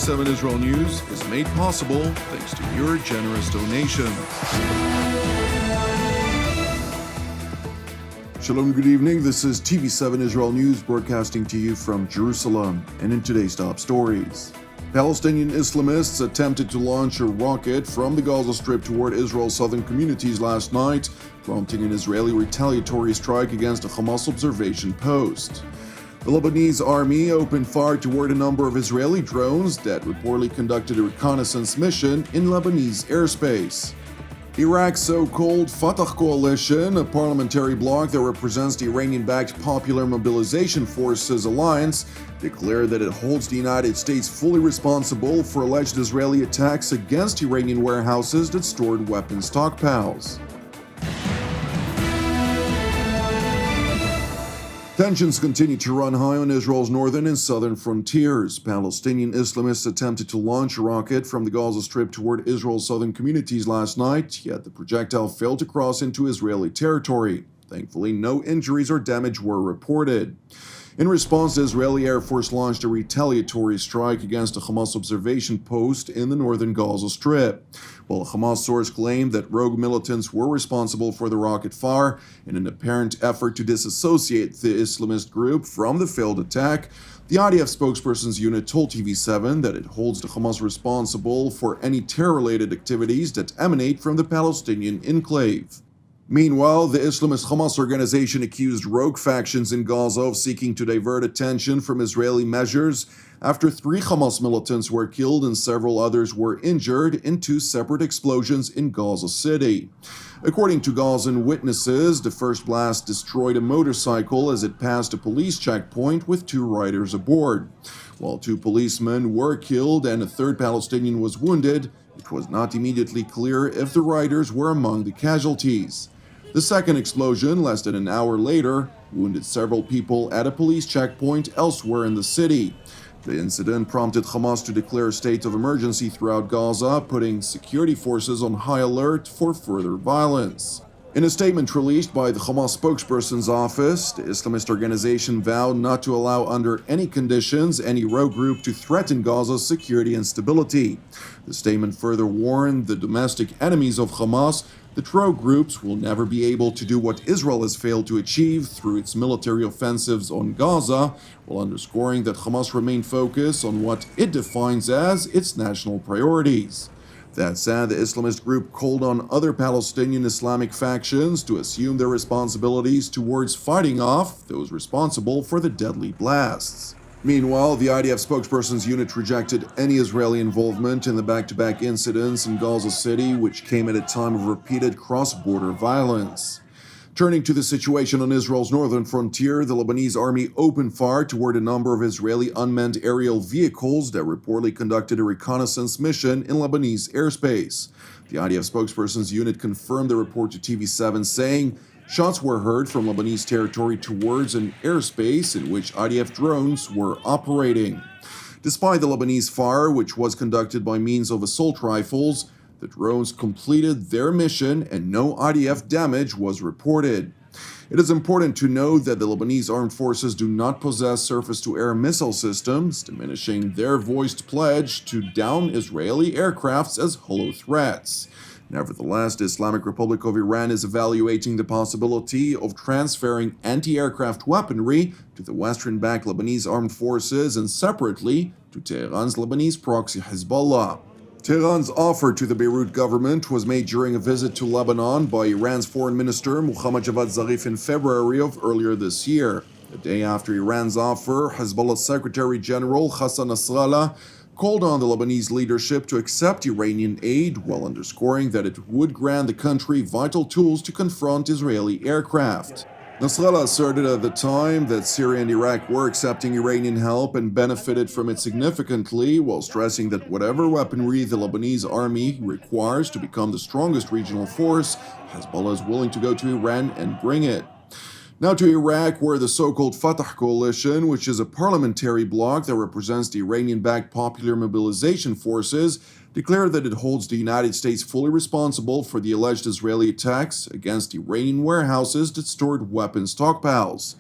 TV7 Israel News is made possible thanks to your generous donations. Shalom, good evening. This is TV7 Israel News broadcasting to you from Jerusalem. And in today's top stories, Palestinian Islamists attempted to launch a rocket from the Gaza Strip toward Israel's southern communities last night, prompting an Israeli retaliatory strike against a Hamas observation post. The Lebanese army opened fire toward a number of Israeli drones that reportedly conducted a reconnaissance mission in Lebanese airspace. Iraq's so-called Fatah Coalition, a parliamentary bloc that represents the Iranian-backed Popular Mobilization Forces alliance, declared that it holds the United States fully responsible for alleged Israeli attacks against Iranian warehouses that stored weapon stockpiles. Tensions continue to run high on Israel's northern and southern frontiers. Palestinian Islamists attempted to launch a rocket from the Gaza Strip toward Israel's southern communities last night, yet the projectile failed to cross into Israeli territory. Thankfully, no injuries or damage were reported. In response, the Israeli Air Force launched a retaliatory strike against a Hamas observation post in the northern Gaza Strip. While a Hamas source claimed that rogue militants were responsible for the rocket fire in an apparent effort to disassociate the Islamist group from the failed attack, the IDF spokesperson's unit told TV7 that it holds the Hamas responsible for any terror-related activities that emanate from the Palestinian enclave. Meanwhile, the Islamist Hamas organization accused rogue factions in Gaza of seeking to divert attention from Israeli measures after 3 Hamas militants were killed and several others were injured in 2 separate explosions in Gaza City. According to Gazan witnesses, the first blast destroyed a motorcycle as it passed a police checkpoint with 2 riders aboard. While 2 policemen were killed and a 3rd Palestinian was wounded, it was not immediately clear if the riders were among the casualties. The second explosion, less than an hour later, wounded several people at a police checkpoint elsewhere in the city. The incident prompted Hamas to declare a state of emergency throughout Gaza, putting security forces on high alert for further violence. In a statement released by the Hamas spokesperson's office, the Islamist organization vowed not to allow under any conditions any rogue group to threaten Gaza's security and stability. The statement further warned the domestic enemies of Hamas that rogue groups will never be able to do what Israel has failed to achieve through its military offensives on Gaza, while underscoring that Hamas remain focused on what it defines as its national priorities. That said, the Islamist group called on other Palestinian Islamic factions to assume their responsibilities towards fighting off those responsible for the deadly blasts. Meanwhile, the IDF spokesperson's unit rejected any Israeli involvement in the back-to-back incidents in Gaza City, which came at a time of repeated cross-border violence. Turning to the situation on Israel's northern frontier, the Lebanese army opened fire toward a number of Israeli unmanned aerial vehicles that reportedly conducted a reconnaissance mission in Lebanese airspace. The IDF spokesperson's unit confirmed the report to TV7, saying, "Shots were heard from Lebanese territory towards an airspace in which IDF drones were operating." Despite the Lebanese fire, which was conducted by means of assault rifles, the drones completed their mission and no IDF damage was reported. It is important to note that the Lebanese armed forces do not possess surface-to-air missile systems, diminishing their voiced pledge to down Israeli aircrafts as hollow threats. Nevertheless, the Islamic Republic of Iran is evaluating the possibility of transferring anti-aircraft weaponry to the Western-backed Lebanese armed forces and separately to Tehran's Lebanese proxy Hezbollah. Tehran's offer to the Beirut government was made during a visit to Lebanon by Iran's Foreign Minister Mohammad Javad Zarif in February of earlier this year. The day after Iran's offer, Hezbollah's Secretary General Hassan Nasrallah called on the Lebanese leadership to accept Iranian aid while underscoring that it would grant the country vital tools to confront Israeli aircraft. Nasrallah asserted at the time that Syria and Iraq were accepting Iranian help and benefited from it significantly, while stressing that whatever weaponry the Lebanese army requires to become the strongest regional force, Hezbollah is willing to go to Iran and bring it. Now to Iraq, where the so-called Fatah Coalition, which is a parliamentary bloc that represents the Iranian-backed Popular Mobilization Forces, declared that it holds the United States fully responsible for the alleged Israeli attacks against Iranian warehouses that stored weapon stockpiles.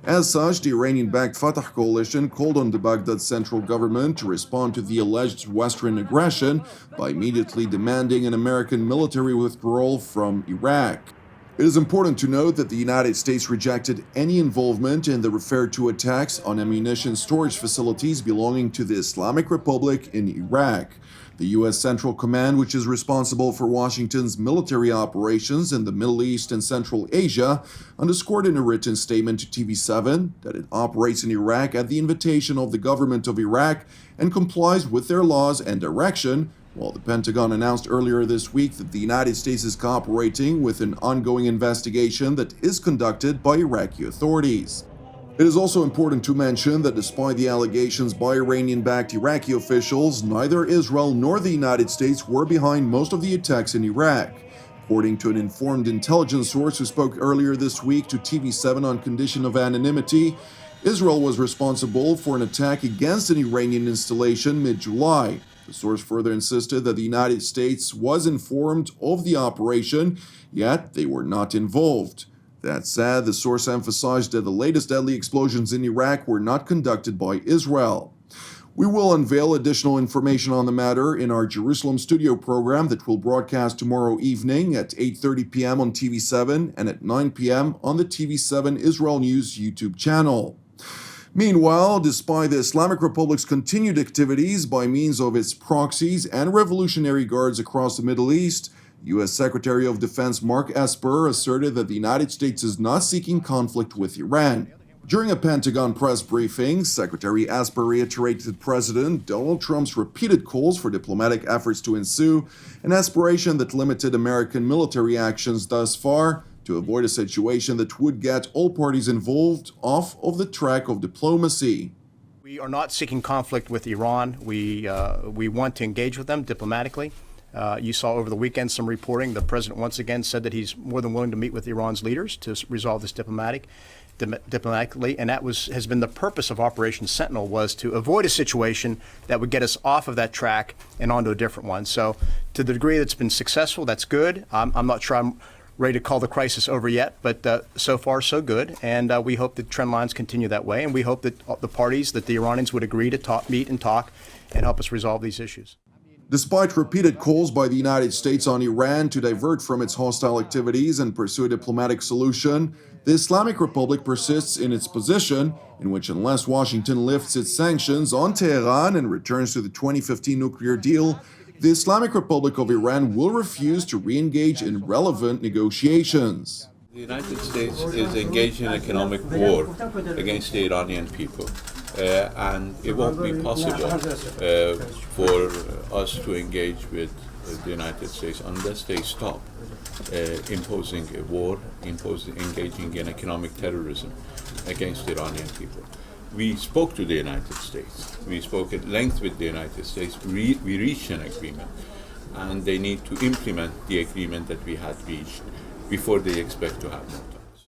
As such, the Iranian-backed Fatah Coalition called on the Baghdad central government to respond to the alleged Western aggression by immediately demanding an American military withdrawal from Iraq. It is important to note that the United States rejected any involvement in the referred-to attacks on ammunition storage facilities belonging to the Islamic Republic in Iraq. The U.S. Central Command, which is responsible for Washington's military operations in the Middle East and Central Asia, underscored in a written statement to TV7 that it operates in Iraq at the invitation of the government of Iraq and complies with their laws and direction, while the Pentagon announced earlier this week that the United States is cooperating with an ongoing investigation that is conducted by Iraqi authorities. It is also important to mention that despite the allegations by Iranian-backed Iraqi officials, neither Israel nor the United States were behind most of the attacks in Iraq. According to an informed intelligence source who spoke earlier this week to TV7 on condition of anonymity, Israel was responsible for an attack against an Iranian installation mid-July. The source further insisted that the United States was informed of the operation, yet they were not involved. That said, the source emphasized that the latest deadly explosions in Iraq were not conducted by Israel. We will unveil additional information on the matter in our Jerusalem studio program that will broadcast tomorrow evening at 8:30 p.m. on TV7 and at 9 p.m. on the TV7 Israel News YouTube channel. Meanwhile, despite the Islamic Republic's continued activities by means of its proxies and revolutionary guards across the Middle East, U.S. Secretary of Defense Mark Esper asserted that the United States is not seeking conflict with Iran. During a Pentagon press briefing, Secretary Esper reiterated President Donald Trump's repeated calls for diplomatic efforts to ensue, an aspiration that limited American military actions thus far to avoid a situation that would get all parties involved off of the track of diplomacy. We are not seeking conflict with Iran. We want to engage with them diplomatically. You saw over the weekend some reporting. The president once again said that he's more than willing to meet with Iran's leaders to resolve this diplomatically, and that has been the purpose of Operation Sentinel, was to avoid a situation that would get us off of that track and onto a different one. So to the degree that's been successful, that's good. I'm not sure I'm ready to call the crisis over yet, but so far so good, and we hope that trend lines continue that way, and we hope that the parties, that the Iranians would agree to meet and talk and help us resolve these issues. Despite repeated calls by the United States on Iran to divert from its hostile activities and pursue a diplomatic solution, the Islamic Republic persists in its position, in which unless Washington lifts its sanctions on Tehran and returns to the 2015 nuclear deal, the Islamic Republic of Iran will refuse to re-engage in relevant negotiations. The United States is engaged in economic war against the Iranian people. And it won't be possible for us to engage with the United States unless they stop imposing a war, engaging in economic terrorism against the Iranian people. We spoke to the United States. We spoke at length with the United States. We reached an agreement, and they need to implement the agreement that we had reached before they expect to have more talks.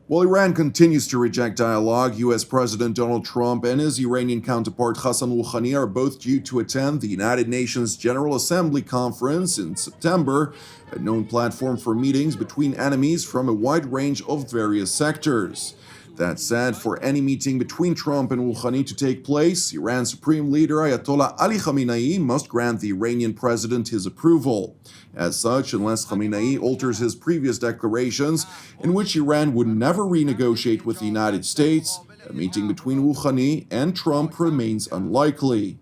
While Iran continues to reject dialogue, U.S. President Donald Trump and his Iranian counterpart Hassan Rouhani are both due to attend the United Nations General Assembly Conference in September, a known platform for meetings between enemies from a wide range of various sectors. That said, for any meeting between Trump and Rouhani to take place, Iran's Supreme Leader Ayatollah Ali Khamenei must grant the Iranian president his approval. As such, unless Khamenei alters his previous declarations, in which Iran would never renegotiate with the United States, a meeting between Rouhani and Trump remains unlikely.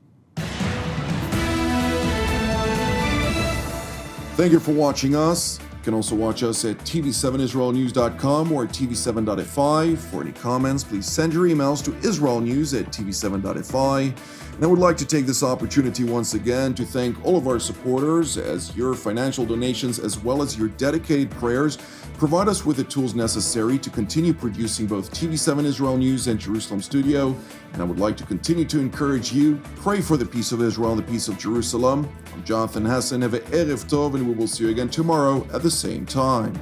Thank you for watching us. You can also watch us at TV7israelnews.com or at TV7.fi. For any comments, please send your emails to israelnews@TV7.fi. And I would like to take this opportunity once again to thank all of our supporters, as your financial donations as well as your dedicated prayers provide us with the tools necessary to continue producing both TV7 Israel News and Jerusalem Studio. And I would like to continue to encourage you, pray for the peace of Israel and the peace of Jerusalem. I'm Jonathan Hassan. Have a Erev Tov, and we will see you again tomorrow at the same time.